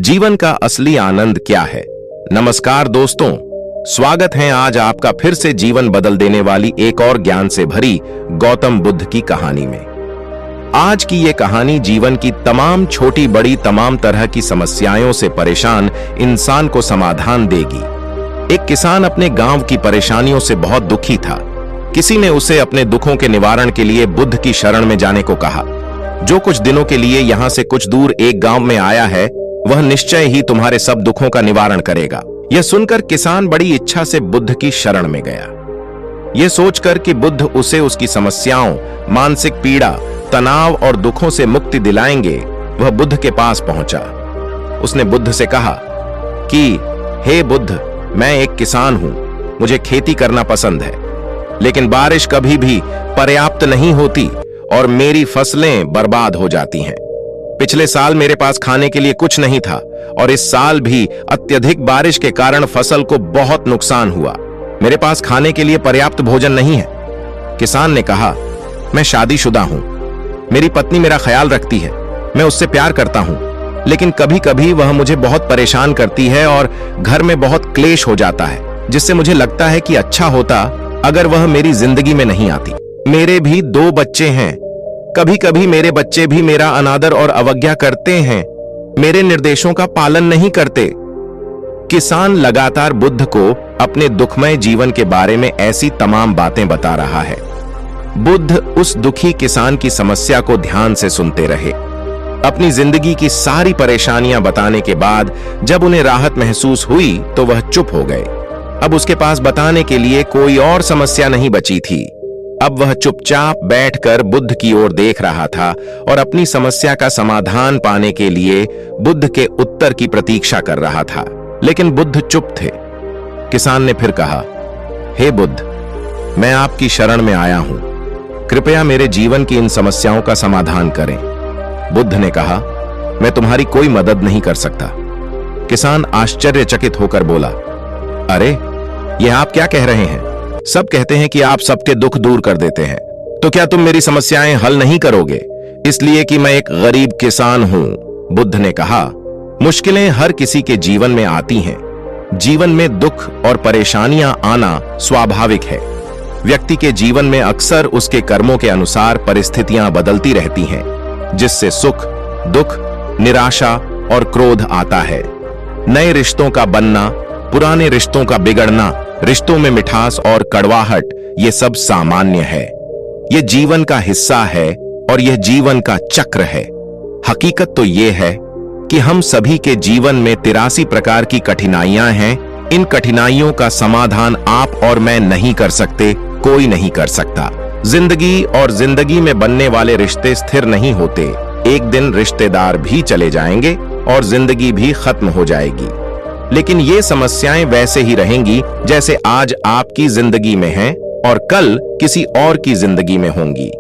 जीवन का असली आनंद क्या है। नमस्कार दोस्तों, स्वागत है आज आपका फिर से जीवन बदल देने वाली एक और ज्ञान से भरी गौतम बुद्ध की कहानी में। आज की ये कहानी जीवन की तमाम छोटी बड़ी तमाम तरह की समस्याओं से परेशान इंसान को समाधान देगी। एक किसान अपने गांव की परेशानियों से बहुत दुखी था। किसी ने उसे अपने दुखों के निवारण के लिए बुद्ध की शरण में जाने को कहा। जो कुछ दिनों के लिए यहाँ से कुछ दूर एक गांव में आया है, वह निश्चय ही तुम्हारे सब दुखों का निवारण करेगा। यह सुनकर किसान बड़ी इच्छा से बुद्ध की शरण में गया। यह सोचकर कि बुद्ध उसे उसकी समस्याओं, मानसिक पीड़ा, तनाव और दुखों से मुक्ति दिलाएंगे, वह बुद्ध के पास पहुंचा। उसने बुद्ध से कहा कि हे बुद्ध, मैं एक किसान हूं, मुझे खेती करना पसंद है, लेकिन बारिश कभी भी पर्याप्त नहीं होती और मेरी फसलें बर्बाद हो जाती हैं। पिछले साल मेरे पास खाने के लिए कुछ नहीं था और इस साल भी अत्यधिक बारिश के कारण फसल को बहुत नुकसान हुआ। मेरे पास खाने के लिए पर्याप्त भोजन नहीं है। किसान ने कहा, मैं शादीशुदा हूं, मेरी पत्नी मेरा ख्याल रखती है, मैं उससे प्यार करता हूं, लेकिन कभी कभी वह मुझे बहुत परेशान करती है और घर में बहुत क्लेश हो जाता है, जिससे मुझे लगता है कि अच्छा होता अगर वह मेरी जिंदगी में नहीं आती। मेरे भी 2 बच्चे हैं। कभी कभी मेरे बच्चे भी मेरा अनादर और अवज्ञा करते हैं, मेरे निर्देशों का पालन नहीं करते। किसान लगातार बुद्ध को अपने दुखमय जीवन के बारे में ऐसी तमाम बातें बता रहा है। बुद्ध उस दुखी किसान की समस्या को ध्यान से सुनते रहे। अपनी जिंदगी की सारी परेशानियां बताने के बाद जब उन्हें राहत महसूस हुई तो वह चुप हो गए। अब उसके पास बताने के लिए कोई और समस्या नहीं बची थी। अब वह चुपचाप बैठकर बुद्ध की ओर देख रहा था और अपनी समस्या का समाधान पाने के लिए बुद्ध के उत्तर की प्रतीक्षा कर रहा था, लेकिन बुद्ध चुप थे। किसान ने फिर कहा, हे बुद्ध, मैं आपकी शरण में आया हूं, कृपया मेरे जीवन की इन समस्याओं का समाधान करें। बुद्ध ने कहा, मैं तुम्हारी कोई मदद नहीं कर सकता। किसान आश्चर्यचकित होकर बोला, अरे, यह आप क्या कह रहे हैं? सब कहते हैं कि आप सबके दुख दूर कर देते हैं, तो क्या तुम मेरी समस्याएं हल नहीं करोगे इसलिए कि मैं एक गरीब किसान हूं? बुद्ध ने कहा, मुश्किलें हर किसी के जीवन में आती हैं। जीवन में दुख और परेशानियां आना स्वाभाविक है। व्यक्ति के जीवन में अक्सर उसके कर्मों के अनुसार परिस्थितियां बदलती रहती हैं, जिससे सुख, दुख, निराशा और क्रोध आता है। नए रिश्तों का बनना, पुराने रिश्तों का बिगड़ना, रिश्तों में मिठास और कड़वाहट, ये सब सामान्य है। ये जीवन का हिस्सा है और यह जीवन का चक्र है। हकीकत तो ये है कि हम सभी के जीवन में 83 प्रकार की कठिनाइयां हैं। इन कठिनाइयों का समाधान आप और मैं नहीं कर सकते, कोई नहीं कर सकता। जिंदगी और जिंदगी में बनने वाले रिश्ते स्थिर नहीं होते। एक दिन रिश्तेदार भी चले जाएंगे और जिंदगी भी खत्म हो जाएगी, लेकिन ये समस्याएं वैसे ही रहेंगी जैसे आज आपकी जिंदगी में हैं और कल किसी और की जिंदगी में होंगी।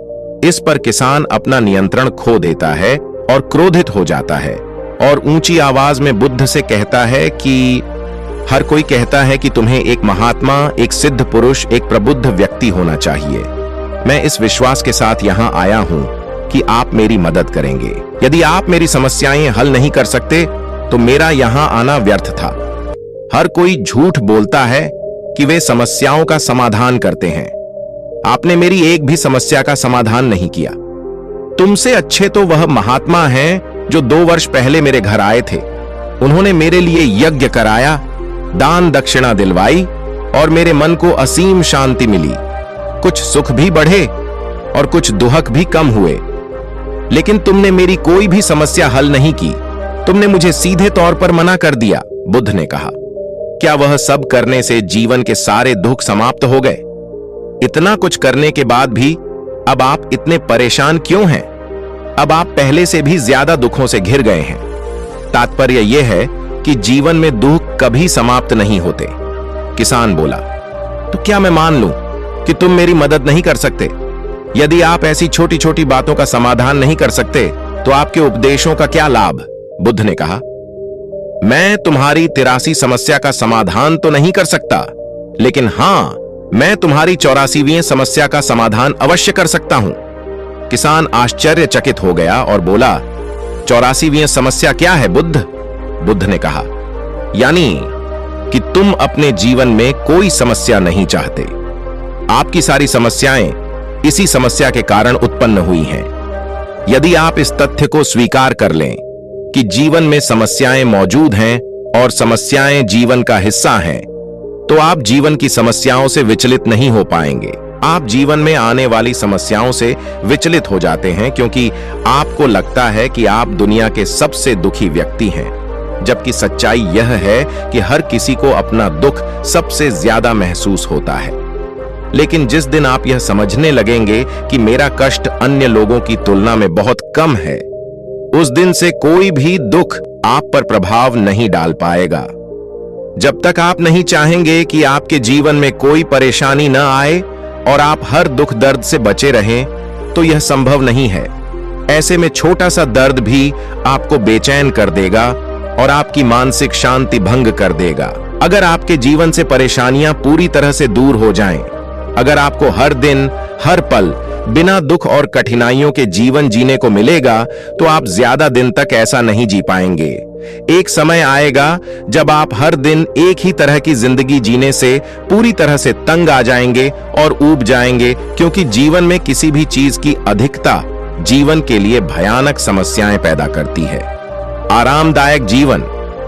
इस पर किसान अपना नियंत्रण खो देता है और क्रोधित हो जाता है और ऊंची आवाज में बुद्ध से कहता है कि हर कोई कहता है कि तुम्हें एक महात्मा, एक सिद्ध पुरुष, एक प्रबुद्ध व्यक्ति होना चाहिए। मैं इस विश्वास के साथ यहाँ आया हूं कि आप मेरी मदद करेंगे। यदि आप मेरी समस्याएं हल नहीं कर सकते तो मेरा यहां आना व्यर्थ था। हर कोई झूठ बोलता है कि वे समस्याओं का समाधान करते हैं। आपने मेरी एक भी समस्या का समाधान नहीं किया। तुमसे अच्छे तो वह महात्मा हैं जो 2 वर्ष पहले मेरे घर आए थे। उन्होंने मेरे लिए यज्ञ कराया, दान दक्षिणा दिलवाई और मेरे मन को असीम शांति मिली। कुछ सुख भी बढ़े और कुछ दुहक भी कम हुए, लेकिन तुमने मेरी कोई भी समस्या हल नहीं की। तुमने मुझे सीधे तौर पर मना कर दिया। बुद्ध ने कहा, क्या वह सब करने से जीवन के सारे दुख समाप्त हो गए? इतना कुछ करने के बाद भी अब आप इतने परेशान क्यों हैं? अब आप पहले से भी ज्यादा दुखों से घिर गए हैं। तात्पर्य यह है कि जीवन में दुख कभी समाप्त नहीं होते। किसान बोला, तो क्या मैं मान लूं कि तुम मेरी मदद नहीं कर सकते? यदि आप ऐसी छोटी छोटी बातों का समाधान नहीं कर सकते तो आपके उपदेशों का क्या लाभ? बुद्ध ने कहा, मैं तुम्हारी 83 समस्या का समाधान तो नहीं कर सकता, लेकिन हां, मैं तुम्हारी 84वीं समस्या का समाधान अवश्य कर सकता हूं। किसान आश्चर्यचकित हो गया और बोला, 84वीं समस्या क्या है बुद्ध? बुद्ध ने कहा, यानी कि तुम अपने जीवन में कोई समस्या नहीं चाहते। आपकी सारी समस्याएं इसी समस्या के कारण उत्पन्न हुई हैं। यदि आप इस तथ्य को स्वीकार कर लें कि जीवन में समस्याएं मौजूद हैं और समस्याएं जीवन का हिस्सा हैं, तो आप जीवन की समस्याओं से विचलित नहीं हो पाएंगे। आप जीवन में आने वाली समस्याओं से विचलित हो जाते हैं क्योंकि आपको लगता है कि आप दुनिया के सबसे दुखी व्यक्ति हैं, जबकि सच्चाई यह है कि हर किसी को अपना दुख सबसे ज्यादा महसूस होता है। लेकिन जिस दिन आप यह समझने लगेंगे कि मेरा कष्ट अन्य लोगों की तुलना में बहुत कम है, उस दिन से कोई भी दुख आप पर प्रभाव नहीं डाल पाएगा। जब तक आप नहीं चाहेंगे कि आपके जीवन में कोई परेशानी न आए और आप हर दुख दर्द से बचे रहें, तो यह संभव नहीं है। ऐसे में छोटा सा दर्द भी आपको बेचैन कर देगा और आपकी मानसिक शांति भंग कर देगा। अगर आपके जीवन से परेशानियां पूरी तरह से दूर हो जाएं, अगर आपको हर दिन हर पल बिना दुख और कठिनाइयों के जीवन जीने को मिलेगा, तो आप ज्यादा दिन तक ऐसा नहीं जी पाएंगे। एक समय आएगा जब आप हर दिन एक ही तरह की जिंदगी जीने से पूरी तरह से तंग आ जाएंगे और ऊब जाएंगे, क्योंकि जीवन में किसी भी चीज की अधिकता जीवन के लिए भयानक समस्याएं पैदा करती है। आरामदायक जीवन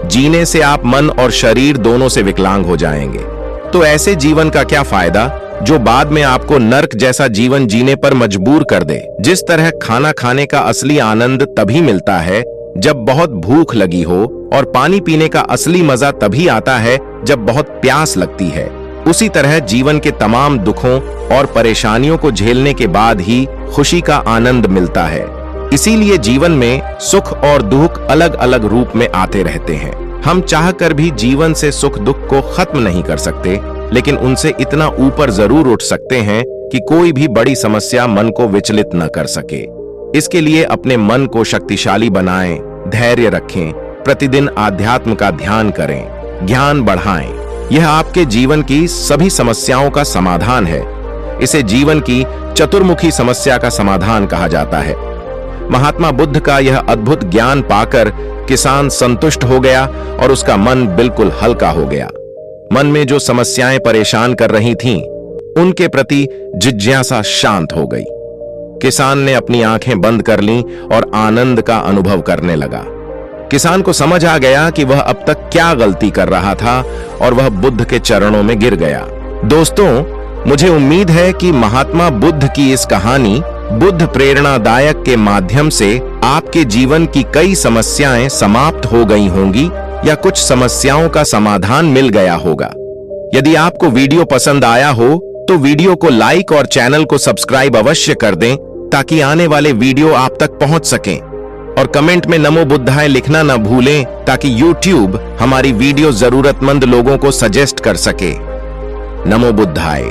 जीने से आप मन और शरीर दोनों से विकलांग हो जाएंगे। तो ऐसे जीवन का क्या फायदा जो बाद में आपको नर्क जैसा जीवन जीने पर मजबूर कर दे। जिस तरह खाना खाने का असली आनंद तभी मिलता है जब बहुत भूख लगी हो, और पानी पीने का असली मजा तभी आता है जब बहुत प्यास लगती है, उसी तरह जीवन के तमाम दुखों और परेशानियों को झेलने के बाद ही खुशी का आनंद मिलता है। इसीलिए जीवन में सुख और दुख अलग अलग रूप में आते रहते हैं। हम चाहकर भी जीवन से सुख दुख को खत्म नहीं कर सकते, लेकिन उनसे इतना ऊपर जरूर उठ सकते हैं कि कोई भी बड़ी समस्या मन को विचलित न कर सके। इसके लिए अपने मन को शक्तिशाली बनाएं, धैर्य रखें, प्रतिदिन आध्यात्म का ध्यान करें, ज्ञान बढ़ाएं। यह आपके जीवन की सभी समस्याओं का समाधान है। इसे जीवन की चतुर्मुखी समस्या का समाधान कहा जाता है। महात्मा बुद्ध का यह अद्भुत ज्ञान पाकर किसान संतुष्ट हो गया और उसका मन बिल्कुल हल्का हो गया। मन में जो समस्याएं परेशान कर रही थीं, उनके प्रति जिज्ञासा शांत हो गई। किसान ने अपनी आंखें बंद कर लीं और आनंद का अनुभव करने लगा। किसान को समझ आ गया कि वह अब तक क्या गलती कर रहा था और वह बुद्ध के चरणों में गिर गया। दोस्तों, मुझे उम्मीद है कि महात्मा बुद्ध की इस कहानी बुद्ध प्रेरणादायक के माध्यम से आपके जीवन की कई समस्याएं समाप्त हो गई होंगी या कुछ समस्याओं का समाधान मिल गया होगा। यदि आपको वीडियो पसंद आया हो तो वीडियो को लाइक और चैनल को सब्सक्राइब अवश्य कर दें ताकि आने वाले वीडियो आप तक पहुंच सकें। और कमेंट में नमो बुद्धाय लिखना न भूलें ताकि YouTube हमारी वीडियो जरूरतमंद लोगों को सजेस्ट कर सके। नमो बुद्धाय।